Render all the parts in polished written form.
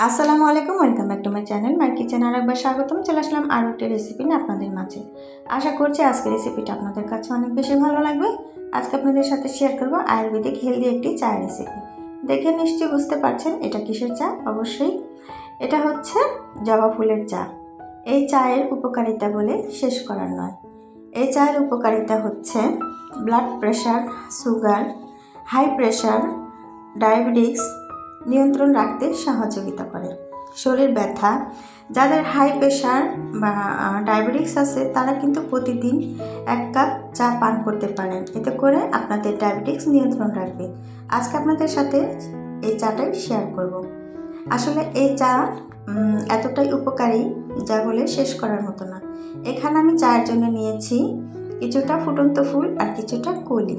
আসসালামু আলাইকুম, welcome back to my channel my kitchen. আর একবার স্বাগতম। চলে আসলাম আরও একটি রেসিপি নিয়ে আপনাদের মাঝে। আশা করছি আজকের রেসিপিটা আপনাদের কাছে অনেক বেশি ভালো লাগবে। আজকে আপনাদের সাথে শেয়ার করব আয়ুর্বেদিক হেলদি একটি চা রেসিপি। দেখে নিশ্চয়ই বুঝতে পারছেন এটা কিসের চা। অবশ্যই এটা হচ্ছে জবা ফুলের চা। এই চায়ের উপকারিতা বলে শেষ করার নয়। এই চায়ের উপকারিতা হচ্ছে blood pressure, sugar, high pressure, diabetes নিয়ন্ত্রণ রাখতে সহযোগিতা করে। শরীর ব্যথা, যাদের হাই প্রেশার বা ডায়াবেটিস আছে তারা কিন্তু প্রতিদিন 1 কাপ চা পান করতে পারেন। এতে করে আপনাদের ডায়াবেটিস নিয়ন্ত্রণ রাখবে। আজকে আপনাদের সাথে এই চাটাই শেয়ার করব। আসলে এই চা এতটাই উপকারী যা বলে শেষ করার মতো না। এখানে আমি চায়ের জন্য নিয়েছি কিছুটা ফুটন্ত ফুল আর কিছুটা কলি।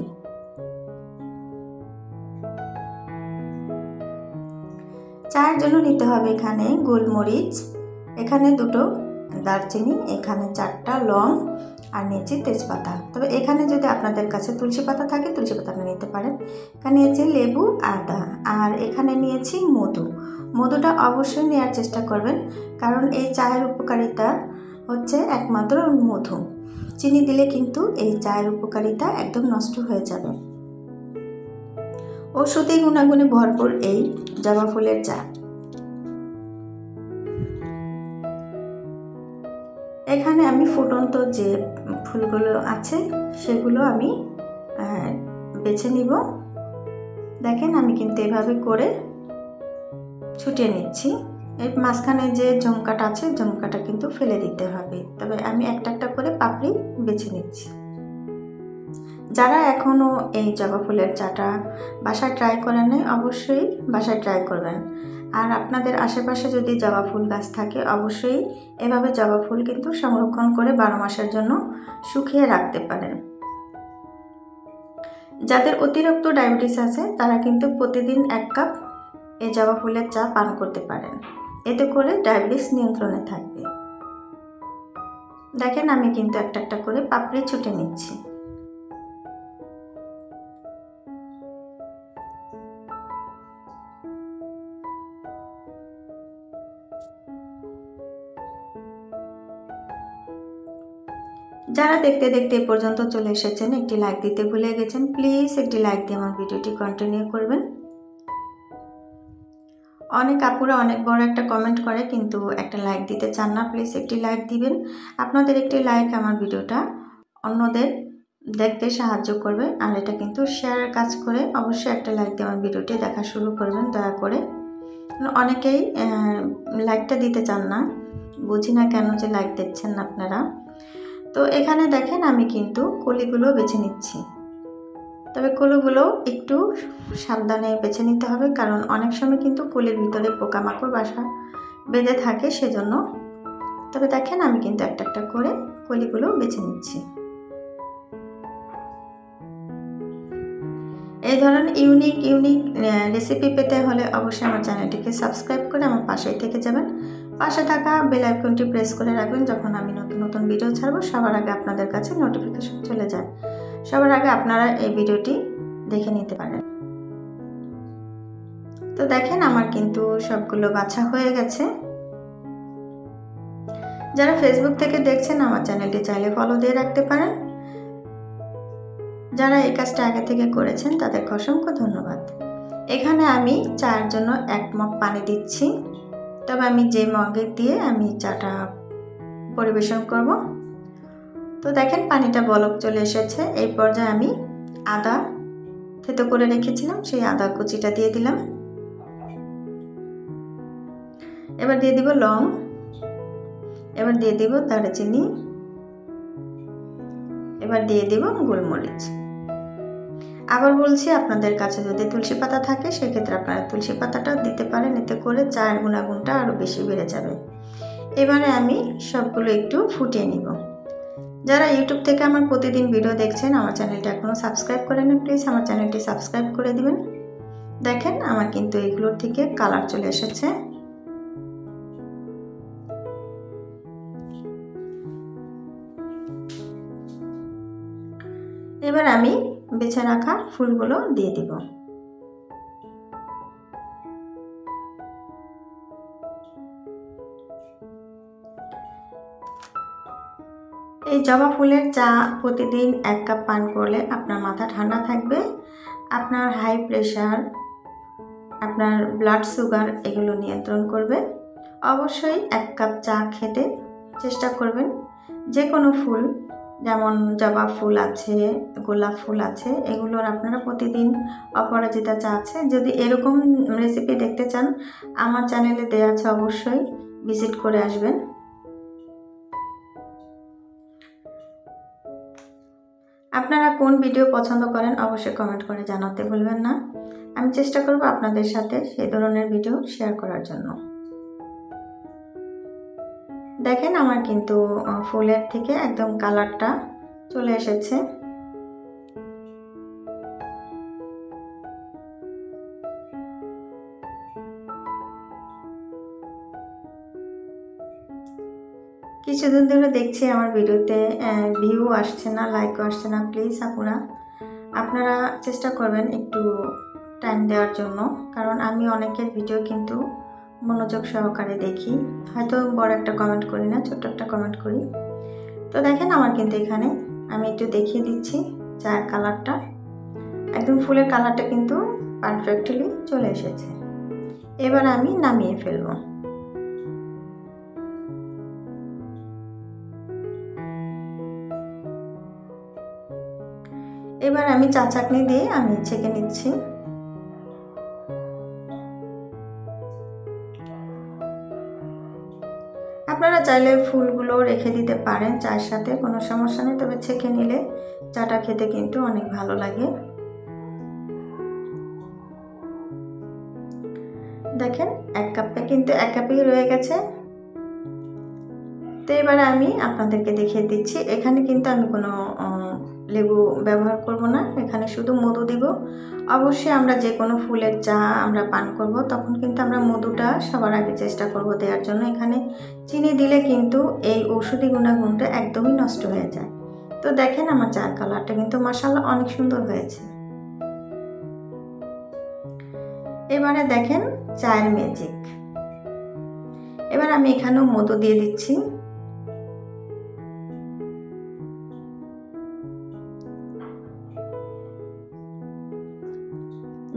চায়ের জন্য নিতে হবে এখানে গোলমরিচ, এখানে 2টো দারচিনি, এখানে 4টা লং আর নিয়েছি তেজপাতা। তবে এখানে যদি আপনাদের কাছে তুলসী পাতা থাকে তুলসী পাতা আপনি নিতে পারেন। এখানে নিয়েছি লেবু, আদা, আর এখানে নিয়েছি মধু। মধুটা অবশ্যই নেওয়ার চেষ্টা করবেন, কারণ এই চায়ের উপকারিতা হচ্ছে একমাত্র মধু। চিনি দিলে কিন্তু এই চায়ের উপকারিতা একদম নষ্ট হয়ে যাবে। ঔষধি গুণাগুণে ভরপুর এই জবা ফুলের চা। এখানে আমি ফুটন্ত যে ফুলগুলো আছে সেগুলো আমি বেছে নিব। দেখেন আমি কিন্তু এভাবে করে ছুটিয়ে নিচ্ছি। এর মাঝখানে যে জমকাটা আছে জমকাটা কিন্তু ফেলে দিতে হবে। তবে আমি একটা একটা করে পাপড়ি বেছে নিচ্ছি। যারা এখনও এই জবা ফুলের চাটা বাসায় ট্রাই করেন নাই অবশ্যই বাসায় ট্রাই করবেন। আর আপনাদের আশেপাশে যদি জবা ফুল গাছ থাকে অবশ্যই এভাবে জবা ফুল কিন্তু সংরক্ষণ করে 12 মাসের জন্য শুকিয়ে রাখতে পারেন। যাদের অতিরিক্ত ডায়াবেটিস আছে তারা কিন্তু প্রতিদিন 1 কাপ এই জবা ফুলের চা পান করতে পারেন। এতে করে ডায়াবেটিস নিয়ন্ত্রণে থাকবে। দেখেন আমি কিন্তু একটা একটা করে পাপড়ি ছুটে নিচ্ছি। যারা দেখতে দেখতে এ পর্যন্ত চলে এসেছেন একটি লাইক দিতে ভুলে গেছেন, প্লিজ একটি লাইক দিয়ে আমার ভিডিওটি কন্টিনিউ করবেন। অনেক আপুরা অনেক বড় একটা কমেন্ট করে কিন্তু একটা লাইক দিতে চান না। প্লিজ একটি লাইক দিবেন। আপনাদের একটি লাইক আমার ভিডিওটা অন্যদের দেখতে সাহায্য করবে। আর এটা কিন্তু শেয়ারের কাজ করে অবশ্যই একটা লাইক দিয়ে আমার ভিডিওটি দেখা শুরু করবেন দয়া করে। অনেকেই লাইকটা দিতে চান না, বুঝি না কেন যে লাইক দিচ্ছেন না আপনারা। তো এখানে দেখেন আমি কিন্তু কলিগুলো বেছে নিচ্ছি। তবে কলিগুলো একটু সাবধানে বেছে নিতে হবে, কারণ অনেক সময় কিন্তু কলির ভিতরে পোকামাকড় বাসা বেঁধে থাকে সেজন্য। তবে দেখেন আমি কিন্তু একটা একটা করে কলিগুলো বেছে নিচ্ছি। এই ধরনের ইউনিক রেসিপি পেতে হলে অবশ্যই আমার চ্যানেলটিকে সাবস্ক্রাইব করে আমার পাশেই থেকে যাবেন। পাশে থাকা বেল আইকনটি প্রেস করে রাখবেন, যখন আমি নতুন নতুন ভিডিও ছাড়বো সবার আগে আপনাদের কাছে নোটিফিকেশন চলে যায়। সবার আগে আপনারা এই ভিডিওটি দেখে নিতে পারেন। তো দেখেন আমার কিন্তু সবগুলো বাছা হয়ে গেছে। যারা ফেসবুক থেকে দেখছেন আমার চ্যানেলটি চাইলে ফলো দিয়ে রাখতে পারেন। যারা এই কাজটা আগে থেকে করেছেন তাদেরকে অসংখ্য ধন্যবাদ। এখানে আমি চায়ের জন্য 1 মগ পানি দিচ্ছি। তবে আমি যে মগে দিয়ে আমি চাটা পরিবেশন করব। তো দেখেন পানিটা বলক চলে এসেছে। এই পর্যায়ে আমি আদা থেতো করে রেখেছিলাম সেই আদা কুচিটা দিয়ে দিলাম। এবার দিয়ে দিব লং, এবার দিয়ে দিব দারচিনি, এবার দিয়ে দিব গোলমরিচ। আবার বলছি আপনাদের কাছে যদি তুলসী পাতা থাকে সেক্ষেত্রে আপনারা তুলসী পাতাটাও দিতে পারেন, এতে করে চায়ের গুণাগুণটা আরও বেশি বেড়ে যাবে। এবারে আমি সবগুলো একটু ফুটিয়ে নিব। যারা ইউটিউব থেকে আমার প্রতিদিন ভিডিও দেখছেন আমার চ্যানেলটি এখনও সাবস্ক্রাইব করেন না, প্লিজ আমার চ্যানেলটি সাবস্ক্রাইব করে দিবেন। দেখেন আমার কিন্তু এগুলোর থেকে কালার চলে এসেছে। এবার আমি বেছে রাখা ফুলগুলো দিয়ে দিব। এই জবা ফুলের চা প্রতিদিন 1 কাপ পান করলে আপনার মাথা ঠান্ডা থাকবে, আপনার হাই প্রেশার, আপনার ব্লাড সুগার এগুলো নিয়ন্ত্রণ করবে। অবশ্যই 1 কাপ চা খেতে চেষ্টা করবেন। যে কোনো ফুল, যেমন জবা ফুল আছে, গোলাপ ফুল আছে, এগুলোর আপনারা প্রতিদিন অপরাজিতা চা আছে। যদি এরকম রেসিপি দেখতে চান আমার চ্যানেলে দেওয়া আছে, অবশ্যই ভিজিট করে আসবেন। আপনারা কোন ভিডিও পছন্দ করেন অবশ্যই কমেন্ট করে জানাতে ভুলবেন না। আমি চেষ্টা করব আপনাদের সাথে সেই ধরনের ভিডিও শেয়ার করার জন্য। দেখেন আমার কিন্তু ফুলের থেকে একদম কালারটা চলে এসেছে। কিছুদিন ধরে দেখছি আমার ভিডিওতে ভিউ আসছে না, লাইকও আসছে না। প্লিজ আপুরা, আপনারা চেষ্টা করবেন একটু টাইম দেওয়ার জন্য, কারণ আমি অনেকের ভিডিও কিন্তু মনোযোগ সহকারে দেখি, হয়তো বড় একটা কমেন্ট করি না, ছোট্ট একটা কমেন্ট করি। তো দেখেন আমার কিন্তু এখানে আমি একটু দেখিয়ে দিচ্ছি চায়ের কালারটা, একদম ফুলের কালারটা কিন্তু পারফেক্টলি চলে এসেছে। এবার আমি নামিয়ে ফেলবো। এবার আমি চা চাকনি দিয়ে আমি ছেঁকে নিচ্ছি। আপনারা চাইলে ফুলগুলো রেখে দিতে পারেন চায়ের সাথে, কোনো সমস্যা নেই, তবে ছেঁকে নিলে চাটা খেতে কিন্তু অনেক ভালো লাগে। দেখেন 1 কাপে কিন্তু 1 কাপই রয়ে গেছে। তো এবারে আমি আপনাদেরকে দেখিয়ে দিচ্ছি, এখানে কিন্তু আমি কোনো লেবু ব্যবহার করব না, এখানে শুধু মধু দিব। অবশ্যই আমরা যে কোনো ফুলের চা আমরা পান করব তখন কিন্তু আমরা মধুটা সবার আগে চেষ্টা করব দেওয়ার জন্য। এখানে চিনি দিলে কিন্তু এই ঔষধি গুণাগুণটা একদমই নষ্ট হয়ে যায়। তো দেখেন আমার চার কালারটা কিন্তু মাশাআল্লাহ অনেক সুন্দর হয়েছে। এবারে দেখেন চায়ের ম্যাজিক। এবার আমি এখানেও মধু দিয়ে দিচ্ছি।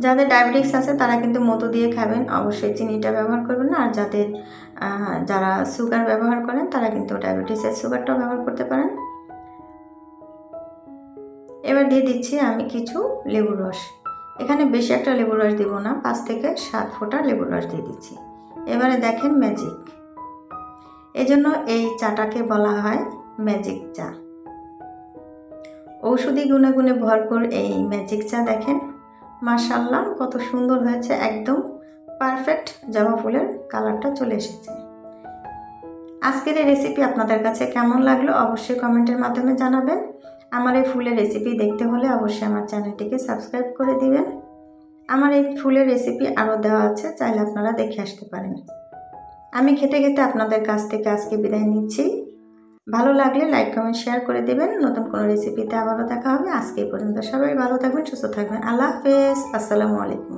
যাদের ডায়াবেটিস আছে তারা কিন্তু মধু দিয়ে খাবেন, অবশ্যই চিনিটা ব্যবহার করবেন না। আর যারা সুগার ব্যবহার করেন তারা কিন্তু ডায়াবেটিসের সুগারটাও ব্যবহার করতে পারেন। এবার দিয়ে দিচ্ছি আমি কিছু লেবুর রস। এখানে বেশি একটা লেবুর রস দিব না, 5 থেকে 7 ফোঁটা লেবুর রস দিয়ে দিচ্ছি। এবারে দেখেন ম্যাজিক, এজন্য এই চাটাকে বলা হয় ম্যাজিক চা। ঔষধি গুণাগুণে ভরপুর এই ম্যাজিক চা দেখেন মাশাআল্লাহ কত সুন্দর হয়েছে, একদম পারফেক্ট জবা ফুলের কালারটা চলে এসেছে। আজকের এই রেসিপি আপনাদের কাছে কেমন লাগলো অবশ্যই কমেন্টের মাধ্যমে জানাবেন। আমার এই ফুলের রেসিপি দেখতে হলে অবশ্যই আমার চ্যানেলটিকে সাবস্ক্রাইব করে দিবেন। আমার এই ফুলের রেসিপি আরও দেওয়া আছে, চাইলে আপনারা দেখে আসতে পারেন। আমি খেতে খেতে আপনাদের কাছ থেকে আজকে বিদায় নিচ্ছি। ভালো লাগলে লাইক কমেন্ট শেয়ার করে দেবেন। নতুন কোনো রেসিপিতে আবারও দেখা হবে। আজকে এই পর্যন্ত সবাই ভালো থাকবেন, সুস্থ থাকবেন। আল্লাহ হাফেজ, আসসালামু আলাইকুম।